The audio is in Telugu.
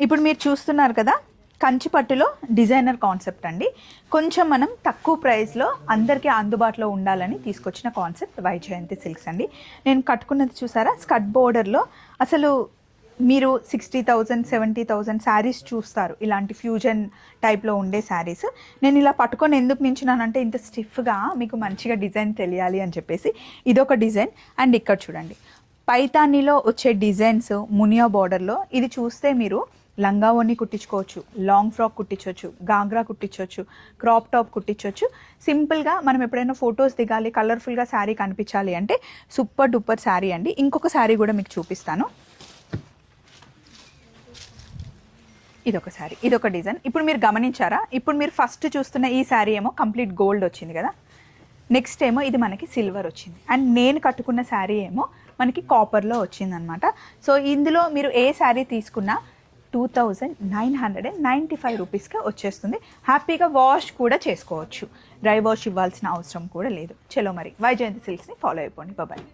ఇప్పుడు మీరు చూస్తున్నారు కదా, కంచి పట్టులో డిజైనర్ కాన్సెప్ట్ అండి. కొంచెం మనం తక్కువ ప్రైస్లో అందరికీ అందుబాటులో ఉండాలని తీసుకొచ్చిన కాన్సెప్ట్ వైజయంతి సిల్క్స్ అండి. నేను కట్టుకున్నది చూసారా, స్కర్ట్ బోర్డర్లో. అసలు మీరు 60,000 70,000 శారీస్ చూస్తారు, ఇలాంటి ఫ్యూజన్ టైప్లో ఉండే శారీస్. నేను ఇలా పట్టుకొని ఎందుకు నించున్నానంటే, ఇంత స్టిఫ్గా మీకు మంచిగా డిజైన్ తెలియాలి అని చెప్పేసి. ఇదొక డిజైన్. అండ్ ఇక్కడ చూడండి, పైతానీలో వచ్చే డిజైన్స్ మునియా బార్డర్లో. ఇది చూస్తే మీరు లంగా ఓని కుట్టించుకోవచ్చు, లాంగ్ ఫ్రాక్ కుట్టించవచ్చు, గాగ్రా కుట్టించవచ్చు, క్రాప్ టాప్ కుట్టించవచ్చు. సింపుల్గా మనం ఎప్పుడైనా ఫొటోస్ దిగాలి, కలర్ఫుల్గా శారీ కనిపించాలి అంటే సూపర్ డూపర్ శారీ అండి. ఇంకొక శారీ కూడా మీకు చూపిస్తాను. ఇదొక శారీ, ఇదొక డిజైన్. ఇప్పుడు మీరు గమనించారా, ఇప్పుడు మీరు ఫస్ట్ చూస్తున్న ఈ శారీ ఏమో కంప్లీట్ గోల్డ్ వచ్చింది కదా, నెక్స్ట్ ఏమో ఇది మనకి సిల్వర్ వచ్చింది. అండ్ నేను కట్టుకున్న శారీ ఏమో మనకి కాపర్లో వచ్చిందనమాట. సో ఇందులో మీరు ఏ శారీ తీసుకున్నా 2,995 రూపీస్కి వచ్చేస్తుంది. హ్యాపీగా వాష్ కూడా చేసుకోవచ్చు, డ్రై వాష్ ఇవ్వాల్సిన అవసరం కూడా లేదు. చలో మరి వైజయంతి సిల్క్స్ని ఫాలో అయిపోండి. బాయ్.